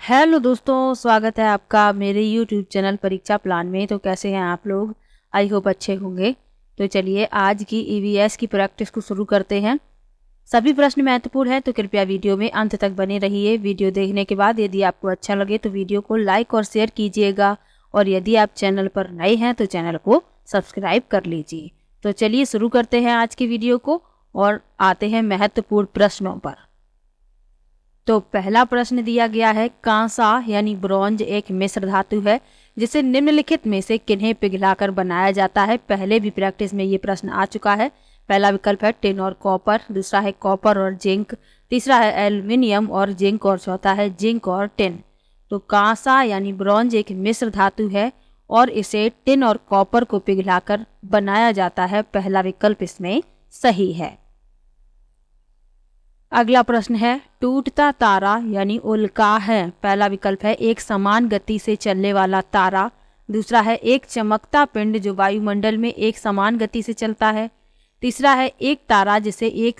Hello दोस्तों, स्वागत है आपका मेरे यूट्यूब चैनल परीक्षा प्लान में। तो कैसे हैं आप लोग? आई होप अच्छे होंगे। तो चलिए आज की ईवीएस की प्रैक्टिस को शुरू करते हैं। सभी प्रश्न महत्वपूर्ण हैं, तो कृपया वीडियो में अंत तक बने रहिए। वीडियो देखने के बाद यदि आपको अच्छा लगे तो वीडियो को लाइक और शेयर कीजिएगा, और यदि आप चैनल पर नए हैं तो चैनल को सब्सक्राइब कर लीजिए। तो चलिए शुरू करते हैं आज की वीडियो को और आते हैं महत्वपूर्ण प्रश्नों पर। तो पहला प्रश्न दिया गया है, कांसा यानी ब्रॉन्ज एक मिश्र धातु है जिसे निम्नलिखित में से किन्हें पिघलाकर बनाया जाता है। पहले भी प्रैक्टिस में ये प्रश्न आ चुका है। पहला विकल्प है टिन और कॉपर, दूसरा है कॉपर और जिंक, तीसरा है एल्युमिनियम और जिंक, और चौथा है जिंक और टिन। तो कांसा यानी ब्रॉन्ज एक मिश्र धातु है और इसे टिन और कॉपर को पिघलाकर बनाया जाता है। पहला विकल्प इसमें सही है। अगला प्रश्न है, टूटता तारा यानी उल्का है। पहला विकल्प है एक समान गति से चलने वाला तारा, दूसरा है एक चमकता पिंड जो वायुमंडल में एक समान गति से चलता है, तीसरा है एक तारा जिसके एक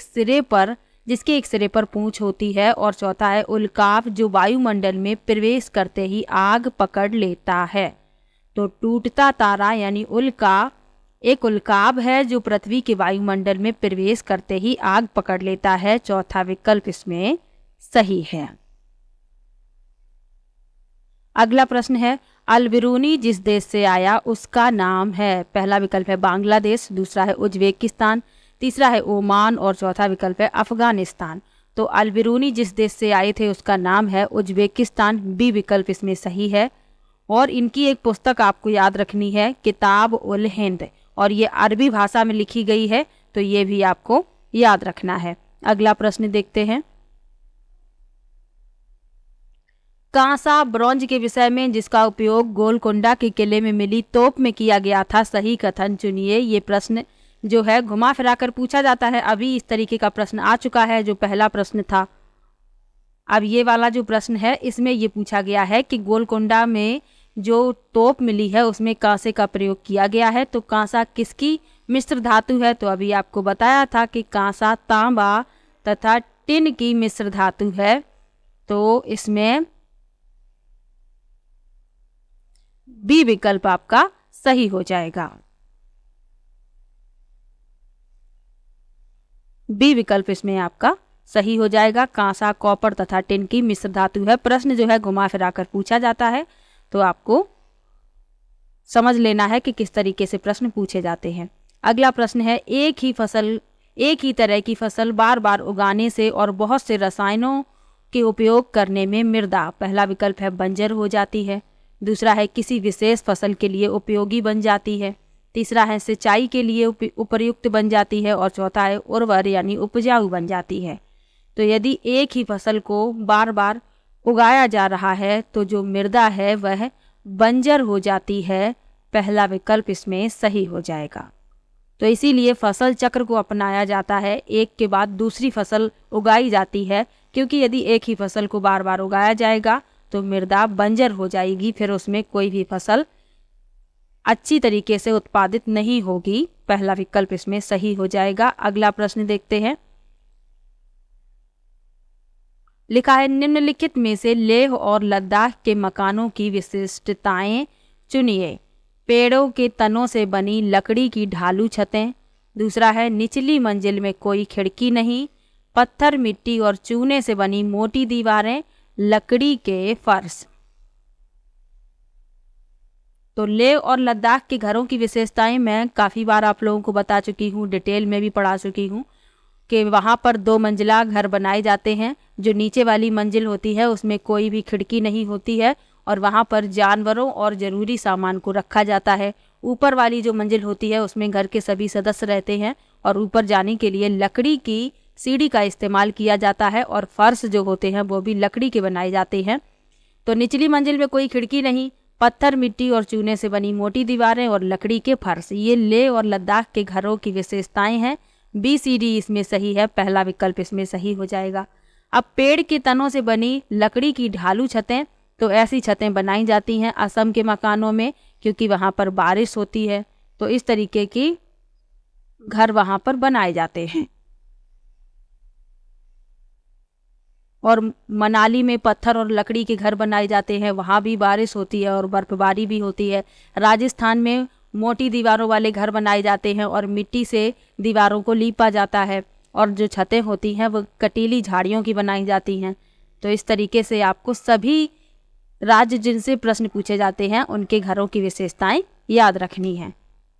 सिरे पर पूंछ होती है, और चौथा है उल्काव जो वायुमंडल में प्रवेश करते ही आग पकड़ लेता है। तो टूटता तारा यानी उल्का एक उल्काव है जो पृथ्वी के वायुमंडल में प्रवेश करते ही आग पकड़ लेता है। चौथा विकल्प इसमें सही है। अगला प्रश्न है, अलबिरूनी जिस देश से आया उसका नाम है। पहला विकल्प है बांग्लादेश, दूसरा है उज्बेकिस्तान, तीसरा है ओमान, और चौथा विकल्प है अफगानिस्तान। तो अलबिरूनी जिस देश से आए थे उसका नाम है उज्बेकिस्तान। बी विकल्प इसमें सही है। और इनकी एक पुस्तक आपको याद रखनी है, किताब उल हिंद, और ये अरबी भाषा में लिखी गई है, तो ये भी आपको याद रखना है। अगला प्रश्न देखते हैं, कांसा ब्रॉन्ज के विषय में जिसका उपयोग गोलकोंडा के किले में मिली तोप में किया गया था, सही कथन चुनिए। ये प्रश्न जो है घुमा फिरा कर पूछा जाता है। अभी इस तरीके का प्रश्न आ चुका है जो पहला प्रश्न था। अब ये वाला जो प्रश्न है इसमें ये पूछा गया है कि गोलकोंडा में जो तोप मिली है उसमें कांसे का प्रयोग किया गया है। तो कांसा किसकी मिश्र धातु है? तो अभी आपको बताया था कि कांसा तांबा तथा टिन की मिश्र धातु है। तो इसमें बी विकल्प आपका सही हो जाएगा। बी विकल्प इसमें आपका सही हो जाएगा। कांसा कॉपर तथा टिन की मिश्र धातु है। प्रश्न जो है घुमा फिरा कर पूछा जाता है, तो आपको समझ लेना है कि किस तरीके से प्रश्न पूछे जाते हैं। अगला प्रश्न है, एक ही तरह की फसल बार बार उगाने से और बहुत से रसायनों के उपयोग करने में मृदा, पहला विकल्प है बंजर हो जाती है, दूसरा है किसी विशेष फसल के लिए उपयोगी बन जाती है, तीसरा है सिंचाई के लिए उपयुक्त बन जाती है, और चौथा है उर्वर यानी उपजाऊ बन जाती है। तो यदि एक ही फसल को बार बार उगाया जा रहा है तो जो मृदा है वह बंजर हो जाती है। पहला विकल्प इसमें सही हो जाएगा। तो इसीलिए फसल चक्र को अपनाया जाता है, एक के बाद दूसरी फसल उगाई जाती है, क्योंकि यदि एक ही फसल को बार बार उगाया जाएगा तो मृदा बंजर हो जाएगी, फिर उसमें कोई भी फसल अच्छी तरीके से उत्पादित नहीं होगी। पहला विकल्प इसमें सही हो जाएगा। अगला प्रश्न देखते हैं, लिखा है निम्नलिखित में से लेह और लद्दाख के मकानों की विशिष्टताएं चुनिए। पेड़ों के तनों से बनी लकड़ी की ढालू छतें, दूसरा है निचली मंजिल में कोई खिड़की नहीं, पत्थर मिट्टी और चूने से बनी मोटी दीवारें, लकड़ी के फर्श। तो लेह और लद्दाख के घरों की विशेषताएं मैं काफ़ी बार आप लोगों को बता चुकी हूँ, डिटेल में भी पढ़ा चुकी हूँ कि वहाँ पर 2 मंजिला घर बनाए जाते हैं। जो नीचे वाली मंजिल होती है उसमें कोई भी खिड़की नहीं होती है, और वहाँ पर जानवरों और ज़रूरी सामान को रखा जाता है। ऊपर वाली जो मंजिल होती है उसमें घर के सभी सदस्य रहते हैं, और ऊपर जाने के लिए लकड़ी की सीढ़ी का इस्तेमाल किया जाता है, और फर्श जो होते हैं वो भी लकड़ी के बनाए जाते हैं। तो निचली मंजिल में कोई खिड़की नहीं, पत्थर मिट्टी और चूने से बनी मोटी दीवारें और लकड़ी के फर्श, ये लेह और लद्दाख के घरों की विशेषताएं हैं। बी सी डी इसमें सही है। पहला विकल्प इसमें सही हो जाएगा। अब पेड़ के तनों से बनी लकड़ी की ढालू छतें, तो ऐसी छतें बनाई जाती हैं असम के मकानों में, क्योंकि वहाँ पर बारिश होती है, तो इस तरीके की घर वहाँ पर बनाए जाते हैं। और मनाली में पत्थर और लकड़ी के घर बनाए जाते हैं, वहाँ भी बारिश होती है और बर्फबारी भी होती है। राजस्थान में मोटी दीवारों वाले घर बनाए जाते हैं और मिट्टी से दीवारों को लीपा जाता है, और जो छतें होती हैं वो कटीली झाड़ियों की बनाई जाती हैं। तो इस तरीके से आपको सभी राज्य जिनसे प्रश्न पूछे जाते हैं उनके घरों की विशेषताएं याद रखनी है।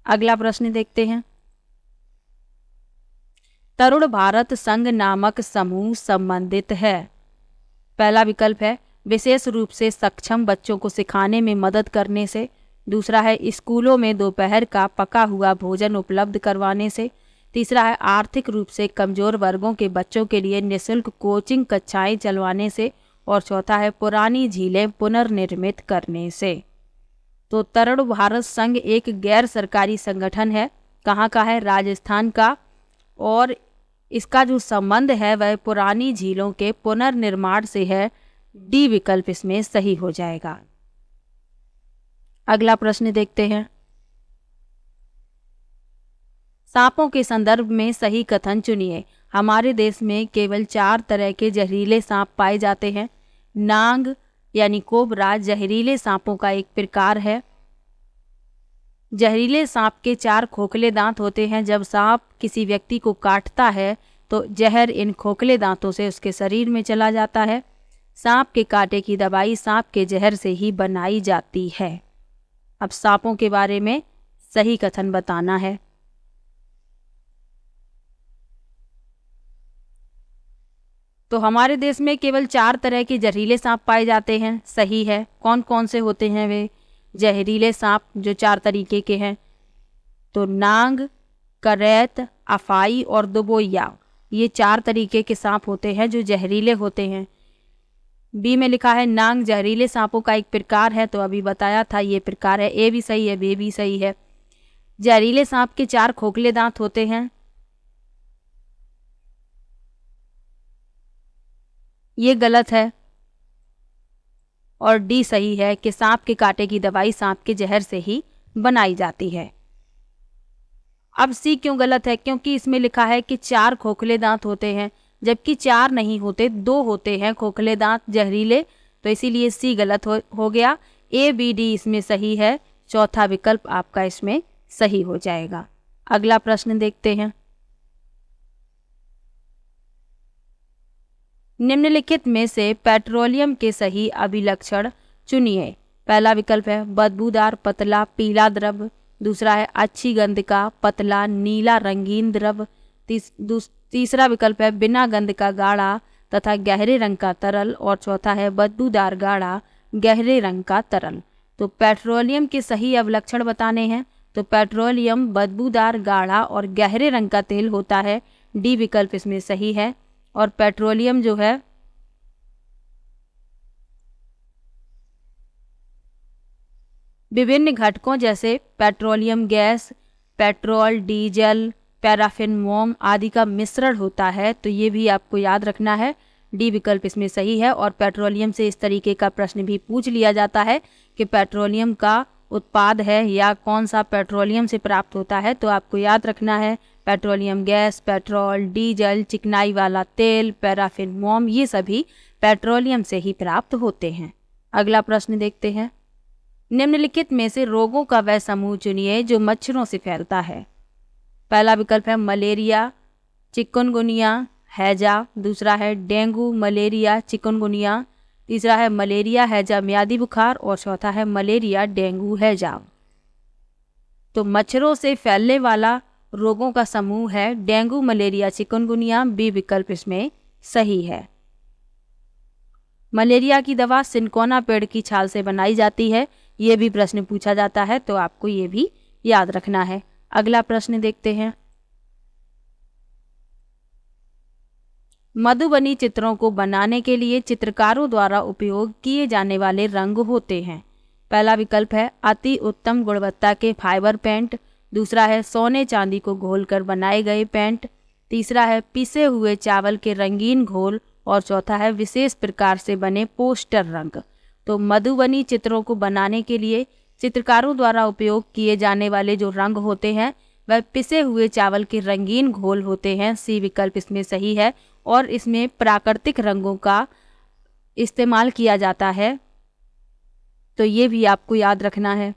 अगला प्रश्न देखते हैं। तरुण भारत संघ नामक समूह संबंधित है। पहला विकल्प है विशेष रूप से सक्षम बच्चों को सिखाने में मदद करने से। दूसरा है स्कूलों में दोपहर का पका हुआ भोजन उपलब्ध करवाने से। तीसरा है आर्थिक रूप से कमजोर वर्गों के बच्चों के लिए निःशुल्क कोचिंग कक्षाएं चलवाने से। और चौथा है पुरानी झीलें पुनर्निर्मित करने से। तो तरुण भारत संघ एक गैर सरकारी संगठन है। कहाँ का है? राजस्थान का। और इसका जो संबंध है वह पुरानी झीलों के पुनर्निर्माण से है। डी विकल्प इसमें सही हो जाएगा। अगला प्रश्न देखते हैं। सांपों के संदर्भ में सही कथन चुनिए। हमारे देश में केवल 4 तरह के जहरीले सांप पाए जाते हैं। नांग यानी कोबरा जहरीले सांपों का एक प्रकार है। जहरीले सांप के 4 खोखले दांत होते हैं। जब सांप किसी व्यक्ति को काटता है तो जहर इन खोखले दांतों से उसके शरीर में चला जाता है। सांप के कांटे की दवाई सांप के जहर से ही बनाई जाती है। अब सांपों के बारे में सही कथन बताना है। तो हमारे देश में केवल 4 तरह के जहरीले सांप पाए जाते हैं। सही है। कौन कौन से होते हैं वे जहरीले सांप जो 4 तरीके के हैं? तो नांग, करैत, अफाई और दुबोइया, ये 4 तरीके के सांप होते हैं जो जहरीले होते हैं। बी में लिखा है नांग जहरीले सांपों का एक प्रकार है, तो अभी बताया था ये प्रकार है। ए भी सही है, बी भी सही है। जहरीले सांप के 4 खोखले दांत होते हैं, ये गलत है। और डी सही है कि सांप के कांटे की दवाई सांप के जहर से ही बनाई जाती है। अब सी क्यों गलत है? क्योंकि इसमें लिखा है कि 4 खोखले दांत होते हैं, जबकि 4 नहीं होते, 2 होते हैं खोखले दांत जहरीले, तो इसीलिए सी गलत हो गया। ए बी डी इसमें सही है। चौथा विकल्प आपका इसमें सही हो जाएगा। अगला प्रश्न देखते हैं। निम्नलिखित में से पेट्रोलियम के सही अभिलक्षण चुनिए। पहला विकल्प है बदबूदार पतला पीला द्रव। दूसरा है अच्छी गंध का पतला नीला रंगीन द्रव। तीसरा विकल्प है बिना गंध का गाढ़ा तथा गहरे रंग का तरल। और चौथा है बदबूदार गाढ़ा गहरे रंग का तरल। तो पेट्रोलियम के सही अवलक्षण बताने हैं। तो पेट्रोलियम बदबूदार गाढ़ा और गहरे रंग का तेल होता है। डी विकल्प इसमें सही है। और पेट्रोलियम जो है विभिन्न घटकों जैसे petroleum gas, petrol, diesel, paraffin, मोम आदि का मिश्रण होता है। तो ये भी आपको याद रखना है। डी विकल्प इसमें सही है। और पेट्रोलियम से इस तरीके का प्रश्न भी पूछ लिया जाता है कि पेट्रोलियम का उत्पाद है या कौन सा पेट्रोलियम से प्राप्त होता है। तो आपको याद रखना है पेट्रोलियम गैस, पेट्रोल, डीजल, चिकनाई वाला तेल, पैराफिन, मोम, ये सभी पेट्रोलियम से ही प्राप्त होते हैं। अगला प्रश्न देखते हैं। निम्नलिखित में से रोगों का वह समूह चुनिए जो मच्छरों से फैलता है। पहला विकल्प है मलेरिया, चिकनगुनिया, हैजा। दूसरा है डेंगू, मलेरिया, चिकनगुनिया। तीसरा है मलेरिया, हैजा, म्यादी बुखार। और चौथा है मलेरिया, डेंगू, हैजा। तो मच्छरों से फैलने वाला रोगों का समूह है डेंगू, मलेरिया, चिकनगुनिया। बी विकल्प इसमें सही है। मलेरिया की दवा सिनकोना पेड़ की छाल से बनाई जाती है। ये भी प्रश्न पूछा जाता है, तो आपको ये भी याद रखना है। अगला प्रश्न देखते हैं। मधुबनी चित्रों को बनाने के लिए चित्रकारों द्वारा उपयोग किए जाने वाले रंग होते हैं। पहला विकल्प है अति उत्तम गुणवत्ता के फाइबर पेंट। दूसरा है सोने चांदी को घोलकर बनाए गए पेंट। तीसरा है पिसे हुए चावल के रंगीन घोल। और चौथा है विशेष प्रकार से बने पोस्टर रंग। तो मधुबनी चित्रों को बनाने के लिए चित्रकारों द्वारा उपयोग किए जाने वाले जो रंग होते हैं वह पिसे हुए चावल के रंगीन घोल होते हैं। सी विकल्प इसमें सही है और इसमें प्राकृतिक रंगों का इस्तेमाल किया जाता है, तो ये भी आपको याद रखना है।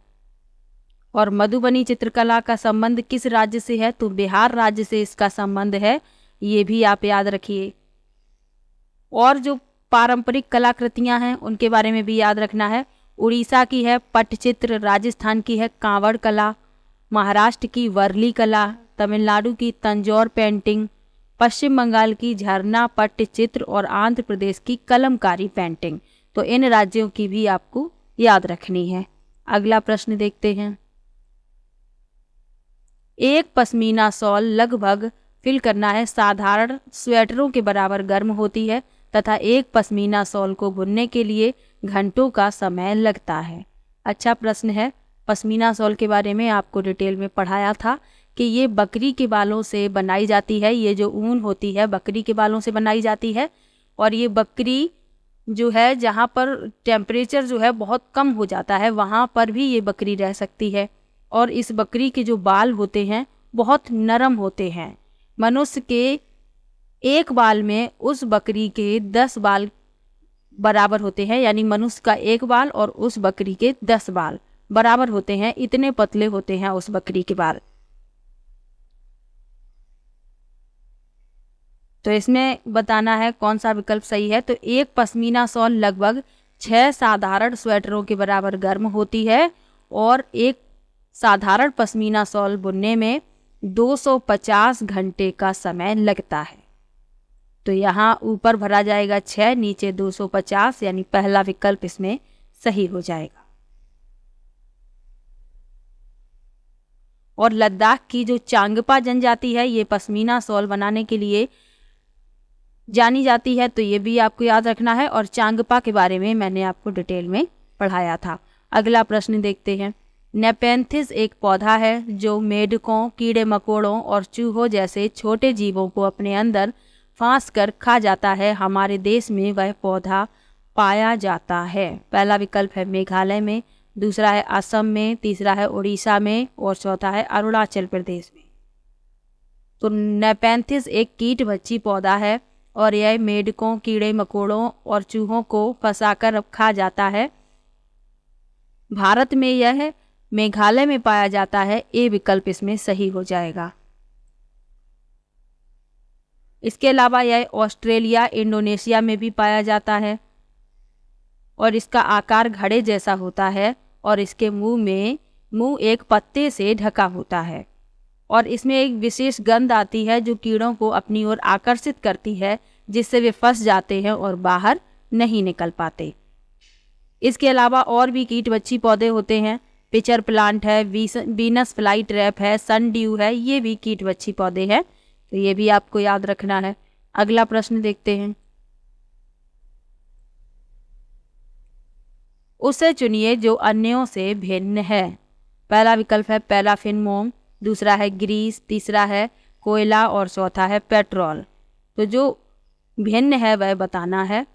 और मधुबनी चित्रकला का संबंध किस राज्य से है? तो बिहार राज्य से इसका संबंध है, ये भी आप याद रखिए। और जो पारंपरिक कलाकृतियां हैं उनके बारे में भी याद रखना है। उड़ीसा की है पट्टचित्र, राजस्थान की है कांवड़ कला, महाराष्ट्र की वर्ली कला, तमिलनाडु की तंजौर पेंटिंग, पश्चिम बंगाल की झरना पट्टचित्र और आंध्र प्रदेश की कलमकारी पेंटिंग। तो इन राज्यों की भी आपको याद रखनी है। अगला प्रश्न देखते हैं। एक पश्मीना शॉल लगभग फिल करना है साधारण स्वेटरों के बराबर गर्म होती है तथा एक पश्मीना शॉल को बुनने के लिए घंटों का समय लगता है। अच्छा प्रश्न है। पश्मीना शॉल के बारे में आपको डिटेल में पढ़ाया था कि ये बकरी के बालों से बनाई जाती है। ये जो ऊन होती है बकरी के बालों से बनाई जाती है और ये बकरी जो है जहाँ पर टेम्परेचर जो है बहुत कम हो जाता है वहाँ पर भी ये बकरी रह सकती है। और इस बकरी के जो बाल होते हैं बहुत नरम होते हैं। मनुष्य के एक बाल में उस बकरी के 10 बाल बराबर होते हैं, यानी मनुष्य का एक बाल और उस बकरी के 10 बाल बराबर होते हैं। इतने पतले होते हैं उस बकरी के बाल। तो इसमें बताना है कौन सा विकल्प सही है। तो एक पश्मीना शॉल लगभग 6 साधारण स्वेटरों के बराबर गर्म होती है और एक साधारण पश्मीना शॉल बुनने में 250 घंटे का समय लगता है। तो यहाँ ऊपर भरा जाएगा 6, नीचे 250, यानी पहला विकल्प इसमें सही हो जाएगा। और लद्दाख की जो चांगपा जनजाति है ये पश्मीना शॉल बनाने के लिए जानी जाती है, तो ये भी आपको याद रखना है। और चांगपा के बारे में मैंने आपको डिटेल में पढ़ाया था। अगला प्रश्न देखते हैं। नेपेंथिस एक पौधा है जो मेढकों, कीड़े मकोड़ों और चूहों जैसे छोटे जीवों को अपने अंदर फांस कर खा जाता है। हमारे देश में वह पौधा पाया जाता है। पहला विकल्प है मेघालय में, दूसरा है असम में, तीसरा है उड़ीसा में और चौथा है अरुणाचल प्रदेश में। तो नेपेंथिस एक कीट भक्षी पौधा है और यह मेढकों, कीड़े मकोड़ों और चूहों को फंसाकर खा जाता है। भारत में यह मेघालय में पाया जाता है। ए विकल्प इसमें सही हो जाएगा। इसके अलावा यह ऑस्ट्रेलिया, इंडोनेशिया में भी पाया जाता है और इसका आकार घड़े जैसा होता है और इसके मुंह एक पत्ते से ढका होता है और इसमें एक विशेष गंध आती है जो कीड़ों को अपनी ओर आकर्षित करती है, जिससे वे फंस जाते हैं और बाहर नहीं निकल पाते। इसके अलावा और भी कीट भक्षी पौधे होते हैं। पिचर प्लांट है, वीनस फ्लाई ट्रैप है, सन ड्यू है, ये भी कीट भक्षी पौधे हैं। तो ये भी आपको याद रखना है। अगला प्रश्न देखते हैं। उसे चुनिए जो अन्यों से भिन्न है। पहला विकल्प है पैराफिन मोम, दूसरा है ग्रीस, तीसरा है कोयला और चौथा है पेट्रोल। तो जो भिन्न है वह बताना है।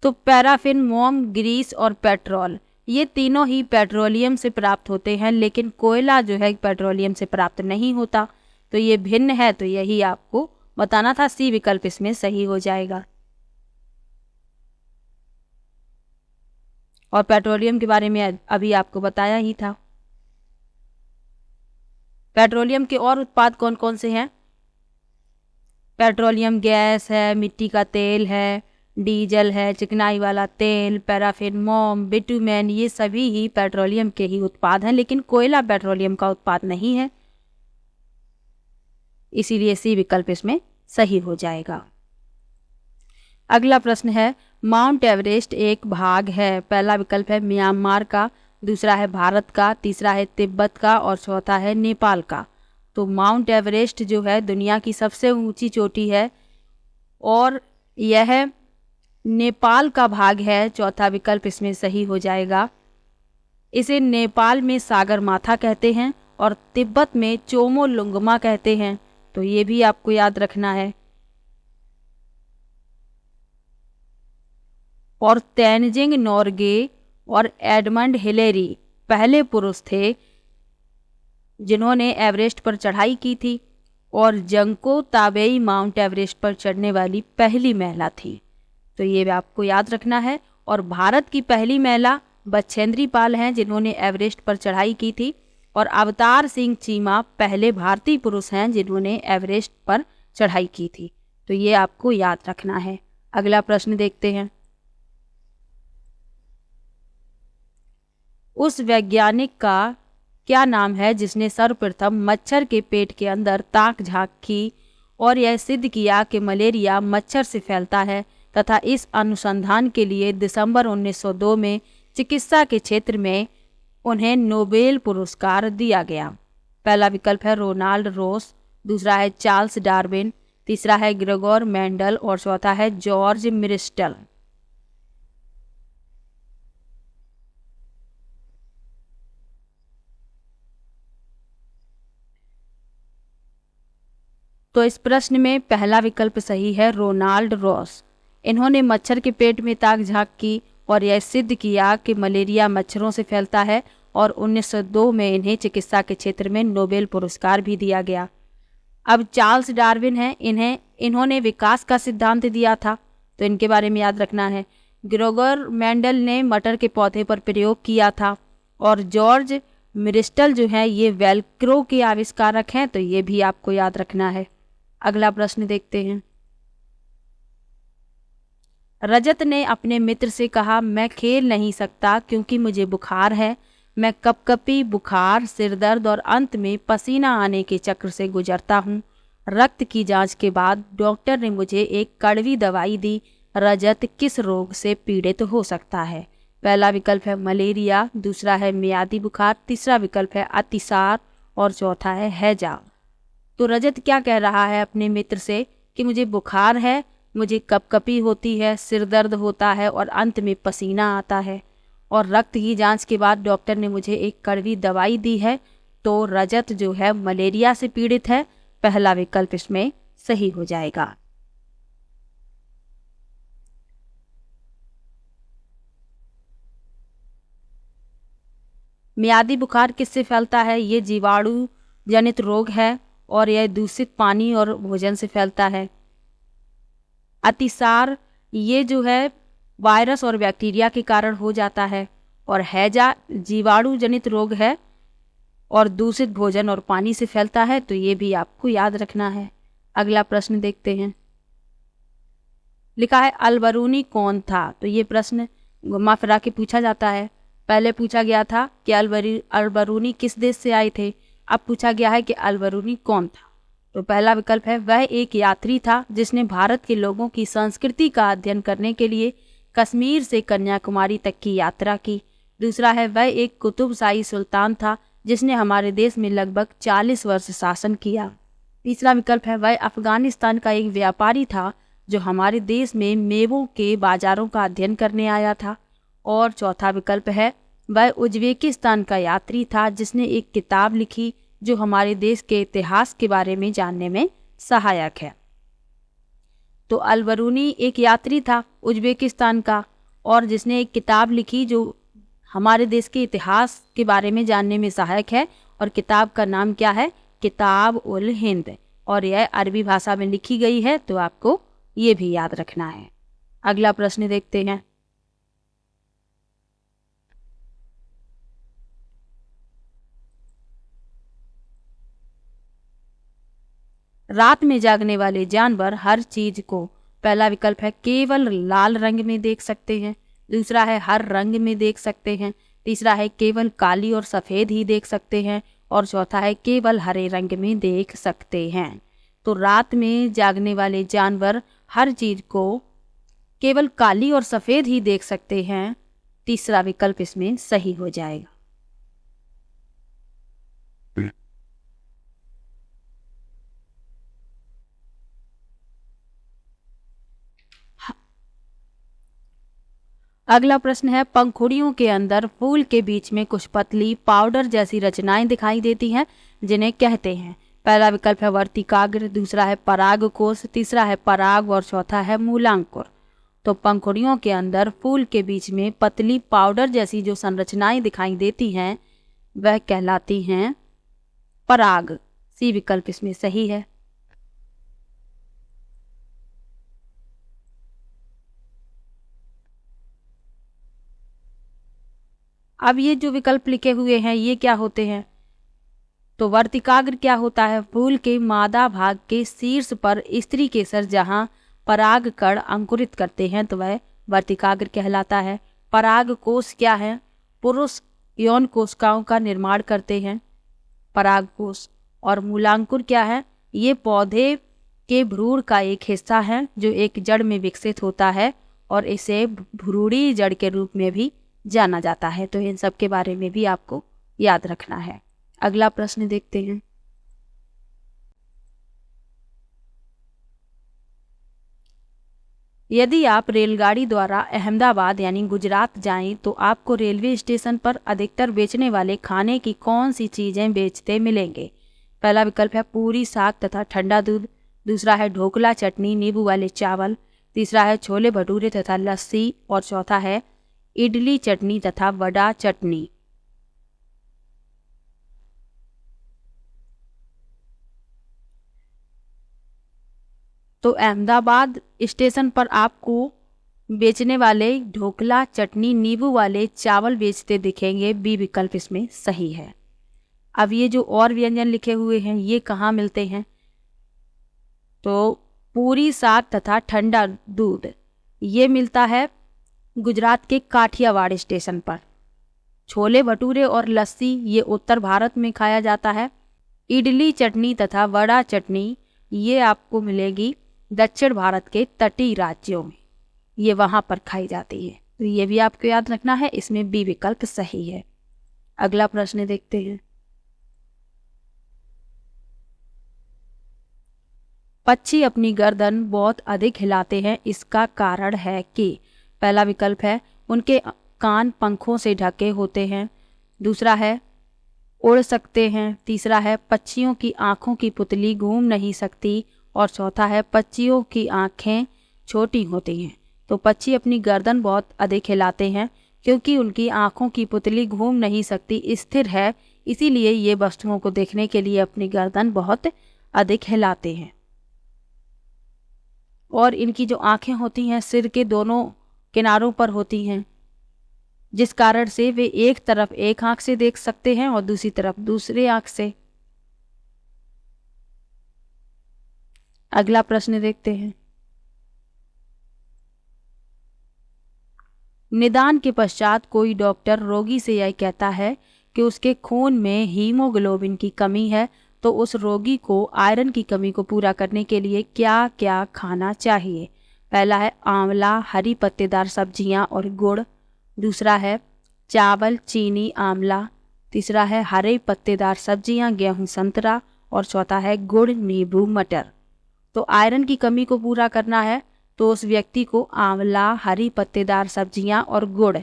तो पैराफिन, मोम, ग्रीस और पेट्रोल ये तीनों ही पेट्रोलियम से प्राप्त होते हैं, लेकिन कोयला जो है पेट्रोलियम से प्राप्त नहीं होता। तो ये भिन्न है, तो यही आपको बताना था। सी विकल्प इसमें सही हो जाएगा। और पेट्रोलियम के बारे में अभी आपको बताया ही था। पेट्रोलियम के और उत्पाद कौन कौन से हैं? पेट्रोलियम गैस है, मिट्टी का तेल है, डीजल है, चिकनाई वाला तेल, पैराफिन, मोम, बिटुमेन, ये सभी ही पेट्रोलियम के ही उत्पाद हैं, लेकिन कोयला पेट्रोलियम का उत्पाद नहीं है। इसीलिए सी विकल्प इसमें सही हो जाएगा। अगला प्रश्न है, माउंट एवरेस्ट एक भाग है। पहला विकल्प है म्यांमार का, दूसरा है भारत का, तीसरा है तिब्बत का और चौथा है नेपाल का। तो माउंट एवरेस्ट जो है दुनिया की सबसे ऊंची चोटी है और यह नेपाल का भाग है। चौथा विकल्प इसमें सही हो जाएगा। इसे नेपाल में सागर माथा कहते हैं और तिब्बत में चोमो लुंगमा कहते हैं। तो ये भी आपको याद रखना है। और तेनजिंग नोर्गे और एडमंड हिलेरी पहले पुरुष थे जिन्होंने एवरेस्ट पर चढ़ाई की थी, और जंको ताबेई माउंट एवरेस्ट पर चढ़ने वाली पहली महिला थी। तो ये आपको याद रखना है। और भारत की पहली महिला बछेंद्री पाल हैं जिन्होंने एवरेस्ट पर चढ़ाई की थी, और अवतार सिंह चीमा पहले भारतीय पुरुष हैं जिन्होंने एवरेस्ट पर चढ़ाई की थी। तो ये आपको याद रखना है। अगला प्रश्न देखते हैं। उस वैज्ञानिक का क्या नाम है जिसने सर्वप्रथम मच्छर के पेट के अंदर ताक झांक की और यह सिद्ध किया कि मलेरिया मच्छर से फैलता है, तथा इस अनुसंधान के लिए दिसंबर 1902 में चिकित्सा के क्षेत्र में उन्हें नोबेल पुरस्कार दिया गया? पहला विकल्प है रोनाल्ड रोस, दूसरा है चार्ल्स डार्विन, तीसरा है ग्रेगोर मेंडल और चौथा है जॉर्ज मिरिस्टल। तो इस प्रश्न में पहला विकल्प सही है, रोनाल्ड रॉस। इन्होंने मच्छर के पेट में ताक झांक की और यह सिद्ध किया कि मलेरिया मच्छरों से फैलता है, और 1902 में इन्हें चिकित्सा के क्षेत्र में नोबेल पुरस्कार भी दिया गया। अब चार्ल्स डार्विन हैं, इन्होंने विकास का सिद्धांत दिया था, तो इनके बारे में याद रखना है। ग्रेगोर मेंडल ने मटर के पौधे पर प्रयोग किया था, और जॉर्ज मिरिस्टल जो है ये वेल्क्रो के आविष्कारक हैं, तो ये भी आपको याद रखना है। अगला प्रश्न देखते हैं। रजत ने अपने मित्र से कहा, मैं खेल नहीं सकता क्योंकि मुझे बुखार है। मैं कपकपी, बुखार, सिरदर्द और अंत में पसीना आने के चक्र से गुजरता हूँ। रक्त की जांच के बाद डॉक्टर ने मुझे एक कड़वी दवाई दी। रजत किस रोग से पीड़ित हो सकता है? पहला विकल्प है मलेरिया, दूसरा है मियादी बुखार, तीसरा विकल्प है अतिसार और चौथा है हैजा। तो रजत क्या कह रहा है अपने मित्र से कि मुझे बुखार है, मुझे कपकपी होती है, सिर दर्द होता है और अंत में पसीना आता है, और रक्त की जांच के बाद डॉक्टर ने मुझे एक कड़वी दवाई दी है। तो रजत जो है मलेरिया से पीड़ित है। पहला विकल्प इसमें सही हो जाएगा। मियादी बुखार किससे फैलता है? ये जीवाणु जनित रोग है और यह दूषित पानी और भोजन से फैलता है। अतिसार ये जो है वायरस और बैक्टीरिया के कारण हो जाता है, और हैजा जीवाणु जनित रोग है और दूषित भोजन और पानी से फैलता है। तो ये भी आपको याद रखना है। अगला प्रश्न देखते हैं। लिखा है अलबरूनी कौन था? तो ये प्रश्न घुमा फिरा के पूछा जाता है। पहले पूछा गया था कि अलबरूनी किस देश से आए थे, अब पूछा गया है कि अलबरूनी कौन था। तो पहला विकल्प है वह एक यात्री था जिसने भारत के लोगों की संस्कृति का अध्ययन करने के लिए कश्मीर से कन्याकुमारी तक की यात्रा की। दूसरा है वह एक कुतुबशाही सुल्तान था जिसने हमारे देश में लगभग 40 वर्ष शासन किया। तीसरा विकल्प है वह अफगानिस्तान का एक व्यापारी था जो हमारे देश में मेवों के बाजारों का अध्ययन करने आया था। और चौथा विकल्प है वह उज्बेकिस्तान का यात्री था जिसने एक किताब लिखी जो हमारे देश के इतिहास के बारे में जानने में सहायक है। तो अलबरूनी एक यात्री था उज्बेकिस्तान का और जिसने एक किताब लिखी जो हमारे देश के इतिहास के बारे में जानने में सहायक है, और किताब का नाम क्या है? किताब उल हिंद, और यह अरबी भाषा में लिखी गई है। तो आपको ये भी याद रखना है। अगला प्रश्न देखते हैं। रात में जागने वाले जानवर हर चीज को, पहला विकल्प है केवल लाल रंग में देख सकते हैं, दूसरा है हर रंग में देख सकते हैं, तीसरा है केवल काली और सफेद ही देख सकते हैं, और चौथा है केवल हरे रंग में देख सकते हैं। तो रात में जागने वाले जानवर हर चीज को केवल काली और सफेद ही देख सकते हैं। तीसरा विकल्प इसमें सही हो जाएगा। अगला प्रश्न है पंखुड़ियों के अंदर फूल के बीच में कुछ पतली पाउडर जैसी रचनाएं दिखाई देती हैं जिन्हें कहते हैं। पहला विकल्प है वर्तिकाग्र, दूसरा है परागकोश, तीसरा है पराग और चौथा है मूलांकुर। तो पंखुड़ियों के अंदर फूल के बीच में पतली पाउडर जैसी जो संरचनाएं दिखाई देती हैं वह कहलाती हैं पराग। सी विकल्प इसमें सही है। अब ये जो विकल्प लिखे हुए हैं ये क्या होते हैं? तो वर्तिकाग्र क्या होता है? फूल के मादा भाग के शीर्ष पर स्त्री केसर जहां पराग कण अंकुरित करते हैं तो वह वर्तिकाग्र कहलाता है। पराग कोश क्या है? पुरुष यौन कोशिकाओं का निर्माण करते हैं पराग कोश। और मूलांकुर क्या है? ये पौधे के भ्रूण का एक हिस्सा है जो एक जड़ में विकसित होता है और इसे भ्रूणी जड़ के रूप में भी जाना जाता है। तो इन सब के बारे में भी आपको याद रखना है। अगला प्रश्न देखते हैं। यदि आप रेलगाड़ी द्वारा अहमदाबाद यानी गुजरात जाएं तो आपको रेलवे स्टेशन पर अधिकतर बेचने वाले खाने की कौन सी चीजें बेचते मिलेंगे? पहला विकल्प है पूरी, साग तथा ठंडा दूध। दूसरा है ढोकला, चटनी, नींबू वाले चावल। तीसरा है छोले भटूरे तथा लस्सी। और चौथा है इडली चटनी तथा वड़ा चटनी। तो अहमदाबाद स्टेशन पर आपको बेचने वाले ढोकला, चटनी, नींबू वाले चावल बेचते दिखेंगे। बी विकल्प इसमें सही है। अब ये जो और व्यंजन लिखे हुए हैं ये कहाँ मिलते हैं? तो पूरी, साग तथा ठंडा दूध ये मिलता है गुजरात के काठियावाड़ स्टेशन पर। छोले भटूरे और लस्सी ये उत्तर भारत में खाया जाता है। इडली चटनी तथा वड़ा चटनी ये आपको मिलेगी दक्षिण भारत के तटीय राज्यों में, ये वहां पर खाई जाती है। तो ये भी आपको याद रखना है। इसमें बी विकल्प सही है। अगला प्रश्न देखते हैं। पक्षी अपनी गर्दन बहुत अधिक हिलाते हैं, इसका कारण है कि? पहला विकल्प है उनके कान पंखों से ढके होते हैं। दूसरा है उड़ सकते हैं। तीसरा है पक्षियों की आंखों की पुतली घूम नहीं सकती। और चौथा है पक्षियों की आंखें छोटी होती हैं। तो पक्षी अपनी गर्दन बहुत अधिक हिलाते हैं क्योंकि उनकी आंखों की पुतली घूम नहीं सकती, स्थिर है, इसीलिए ये वस्तुओं को देखने के लिए अपनी गर्दन बहुत अधिक हिलाते हैं। और इनकी जो आंखें होती हैं सिर के दोनों किनारों पर होती हैं, जिस कारण से वे एक तरफ एक आंख से देख सकते हैं और दूसरी तरफ दूसरे आंख से। अगला प्रश्न देखते हैं। निदान के पश्चात कोई डॉक्टर रोगी से यह कहता है कि उसके खून में हीमोग्लोबिन की कमी है, तो उस रोगी को आयरन की कमी को पूरा करने के लिए क्या क्या खाना चाहिए? पहला है आंवला, हरी पत्तेदार सब्जियां और गुड़। दूसरा है चावल, चीनी, आंवला। तीसरा है हरे पत्तेदार सब्जियां, गेहूं, संतरा। और चौथा है गुड़, नींबू, मटर। तो आयरन की कमी को पूरा करना है तो उस व्यक्ति को आंवला, हरी पत्तेदार सब्जियां और गुड़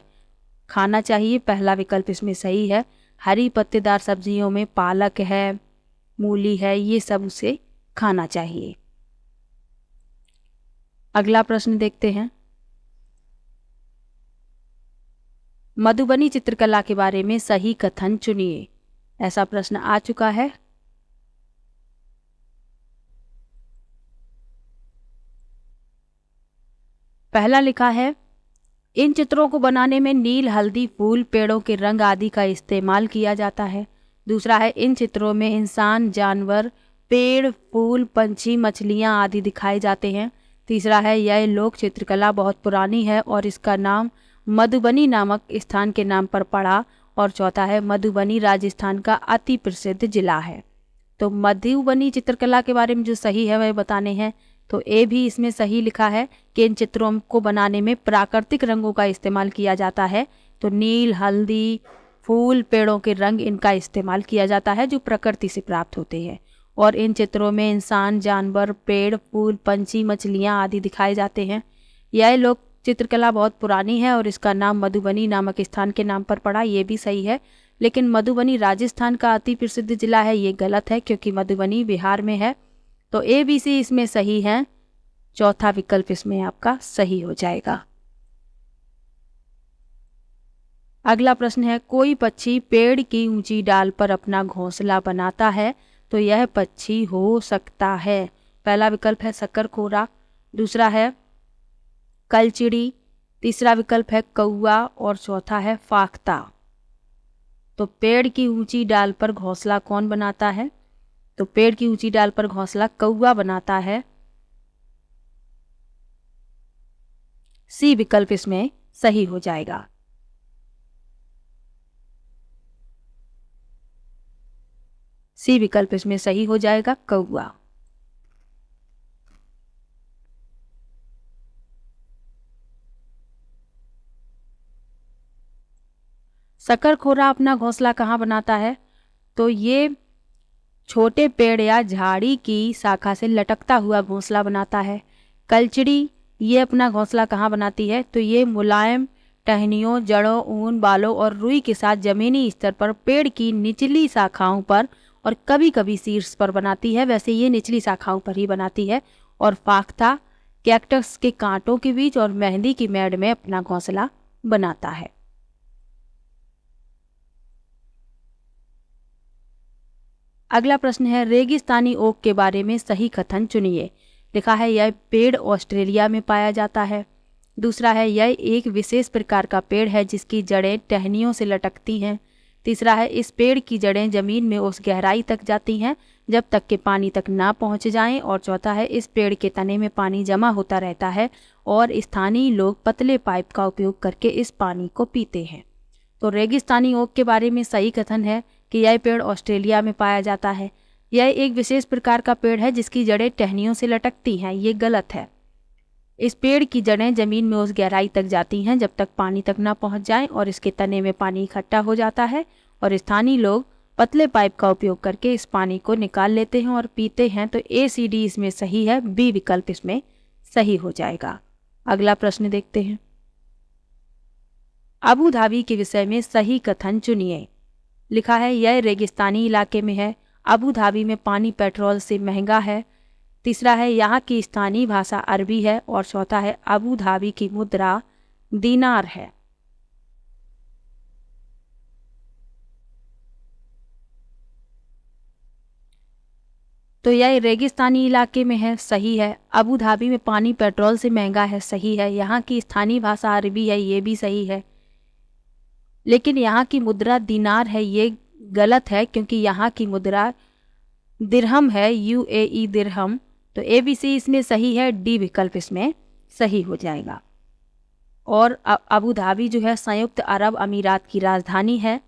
खाना चाहिए। पहला विकल्प इसमें सही है। हरी पत्तेदार सब्जियों में पालक है, मूली है, ये सब उसे खाना चाहिए। अगला प्रश्न देखते हैं। मधुबनी चित्रकला के बारे में सही कथन चुनिए। ऐसा प्रश्न आ चुका है। पहला लिखा है इन चित्रों को बनाने में नील, हल्दी, फूल, पेड़ों के रंग आदि का इस्तेमाल किया जाता है। दूसरा है इन चित्रों में इंसान, जानवर, पेड़, फूल, पंछी, मछलियां आदि दिखाए जाते हैं। तीसरा है यह लोक चित्रकला बहुत पुरानी है और इसका नाम मधुबनी नामक स्थान के नाम पर पड़ा। और चौथा है मधुबनी राजस्थान का अति प्रसिद्ध जिला है। तो मधुबनी चित्रकला के बारे में जो सही है वह बताने हैं। तो ए भी इसमें सही लिखा है कि इन चित्रों को बनाने में प्राकृतिक रंगों का इस्तेमाल किया जाता है। तो नील, हल्दी, फूल, पेड़ों के रंग इनका इस्तेमाल किया जाता है जो प्रकृति से प्राप्त होते हैं। और इन चित्रों में इंसान, जानवर, पेड़, फूल, पंछी, मछलियां आदि दिखाए जाते हैं। यह लोक चित्रकला बहुत पुरानी है और इसका नाम मधुबनी नामक स्थान के नाम पर पड़ा, ये भी सही है। लेकिन मधुबनी राजस्थान का अति प्रसिद्ध जिला है, ये गलत है क्योंकि मधुबनी बिहार में है। तो ए बी सी इसमें सही है। चौथा विकल्प इसमें आपका सही हो जाएगा। अगला प्रश्न है, कोई पक्षी पेड़ की ऊंची डाल पर अपना घोंसला बनाता है तो यह पक्षी हो सकता है। पहला विकल्प है शकरखोरा, दूसरा है कलचिड़ी, तीसरा विकल्प है कौवा और चौथा है फाख्ता। तो पेड़ की ऊंची डाल पर घोंसला कौन बनाता है? तो पेड़ की ऊंची डाल पर घोंसला कौवा बनाता है। सी विकल्प इसमें सही हो जाएगा। सी विकल्प इसमें सही हो जाएगा, कौवा। शकरखोरा अपना घोंसला कहाँ बनाता है? तो ये छोटे पेड़ या झाड़ी की शाखा से लटकता हुआ घोंसला बनाता है। कलचिड़ी ये अपना घोंसला कहाँ बनाती है? तो ये मुलायम टहनियों, जड़ों, ऊन, बालों और रुई के साथ जमीनी स्तर पर पेड़ की निचली शाखाओं पर और कभी कभी शीर्ष पर बनाती है। वैसे ये निचली शाखाओं पर ही बनाती है। और फाख्ता कैक्टस के कांटों के बीच और मेहंदी की मेड़ में अपना घोंसला बनाता है। अगला प्रश्न है, रेगिस्तानी ओक के बारे में सही कथन चुनिए। लिखा है, यह पेड़ ऑस्ट्रेलिया में पाया जाता है। दूसरा है, यह एक विशेष प्रकार का पेड़ है जिसकी जड़ें टहनियों से लटकती हैं। तीसरा है, इस पेड़ की जड़ें जमीन में उस गहराई तक जाती हैं जब तक कि पानी तक ना पहुंच जाएं। और चौथा है, इस पेड़ के तने में पानी जमा होता रहता है और स्थानीय लोग पतले पाइप का उपयोग करके इस पानी को पीते हैं। तो रेगिस्तानी ओक के बारे में सही कथन है कि यह पेड़ ऑस्ट्रेलिया में पाया जाता है। यह एक विशेष प्रकार का पेड़ है जिसकी जड़ें टहनियों से लटकती हैं। ये गलत है। इस पेड़ की जड़ें जमीन में उस गहराई तक जाती हैं जब तक पानी तक ना पहुंच जाए और इसके तने में पानी इकट्ठा हो जाता है और स्थानीय लोग पतले पाइप का उपयोग करके इस पानी को निकाल लेते हैं और पीते हैं। तो ACD इसमें सही है, B विकल्प इसमें सही हो जाएगा। अगला प्रश्न देखते हैं, अबू धाबी के विषय में सही कथन चुनिए। लिखा है, यह रेगिस्तानी इलाके में है। अबू धाबी में पानी पेट्रोल से महंगा है। तीसरा है, यहाँ की स्थानीय भाषा अरबी है। और चौथा है, अबू धाबी की मुद्रा दीनार है। तो यह रेगिस्तानी इलाके में है, सही है। अबू धाबी में पानी पेट्रोल से महंगा है, सही है। यहाँ की स्थानीय भाषा अरबी है, ये भी सही है। लेकिन यहाँ की मुद्रा दीनार है, ये गलत है क्योंकि यहाँ की मुद्रा दिरहम है, UAE दिरहम। तो ABC इसमें सही है, D विकल्प इसमें सही हो जाएगा। और अबू धाबी जो है संयुक्त अरब अमीरात की राजधानी है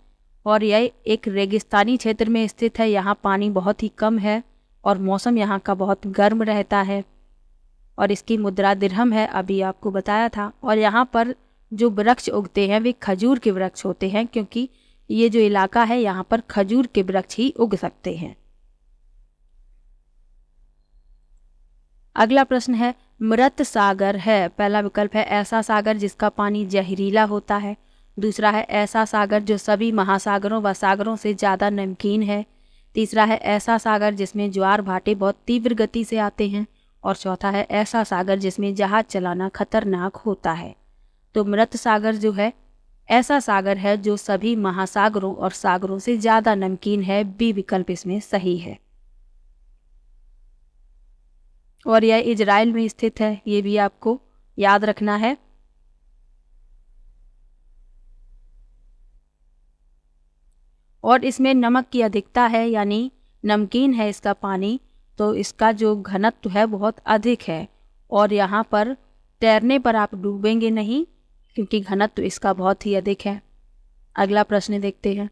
और यह एक रेगिस्तानी क्षेत्र में स्थित है। यहाँ पानी बहुत ही कम है और मौसम यहाँ का बहुत गर्म रहता है और इसकी मुद्रा दिरहम है, अभी आपको बताया था। और यहाँ पर जो वृक्ष उगते हैं वे खजूर के वृक्ष होते हैं क्योंकि ये जो इलाका है यहाँ पर खजूर के वृक्ष ही उग सकते हैं। अगला प्रश्न है, मृत सागर है। पहला विकल्प है, ऐसा सागर जिसका पानी जहरीला होता है। दूसरा है, ऐसा सागर जो सभी महासागरों व सागरों से ज़्यादा नमकीन है। तीसरा है, ऐसा सागर जिसमें ज्वार भाटे बहुत तीव्र गति से आते हैं। और चौथा है, ऐसा सागर जिसमें जहाज चलाना खतरनाक होता है। तो मृत सागर जो है ऐसा सागर है जो सभी महासागरों और सागरों से ज़्यादा नमकीन है। B विकल्प इसमें सही है। और यह इजराइल में स्थित है, ये भी आपको याद रखना है। और इसमें नमक की अधिकता है, यानी नमकीन है इसका पानी, तो इसका जो घनत्व है बहुत अधिक है और यहाँ पर तैरने पर आप डूबेंगे नहीं क्योंकि घनत्व इसका बहुत ही अधिक है। अगला प्रश्न देखते हैं।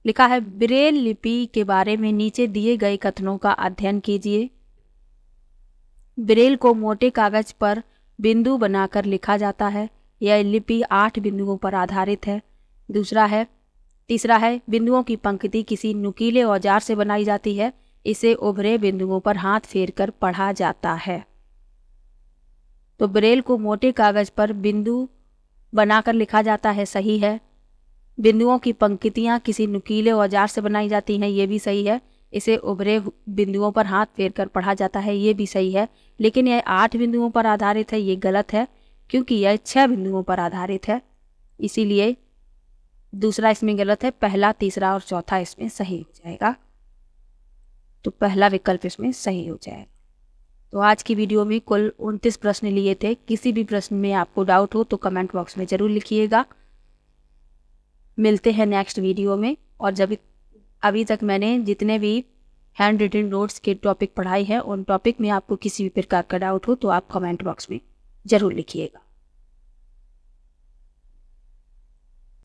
लिखा है, ब्रेल लिपि के बारे में नीचे दिए गए कथनों का अध्ययन कीजिए। ब्रेल को मोटे कागज पर बिंदु बनाकर लिखा जाता है। यह लिपि 8 बिंदुओं पर आधारित है। तीसरा है, बिंदुओं की पंक्ति किसी नुकीले औजार से बनाई जाती है। इसे उभरे बिंदुओं पर हाथ फेरकर पढ़ा जाता है। तो ब्रेल को मोटे कागज पर बिंदु बनाकर लिखा जाता है, सही है। बिंदुओं की पंक्तियां किसी नुकीले औजार से बनाई जाती हैं, ये भी सही है। इसे उभरे बिंदुओं पर हाथ फेर कर पढ़ा जाता है, ये भी सही है। लेकिन यह 8 बिंदुओं पर आधारित है, ये गलत है, क्योंकि यह 6 बिंदुओं पर आधारित है। इसीलिए दूसरा इसमें गलत है, पहला, तीसरा और चौथा इसमें सही हो जाएगा। तो पहला विकल्प इसमें सही हो जाएगा। तो आज की वीडियो में कुल 29 प्रश्न लिए थे। किसी भी प्रश्न में आपको डाउट हो तो कमेंट बॉक्स में ज़रूर लिखिएगा। मिलते हैं नेक्स्ट वीडियो में। और जब अभी तक मैंने जितने भी हैंड रिटन नोट्स के टॉपिक पढ़ाई है, उन टॉपिक में आपको किसी भी प्रकार का डाउट हो तो आप कमेंट बॉक्स में ज़रूर लिखिएगा।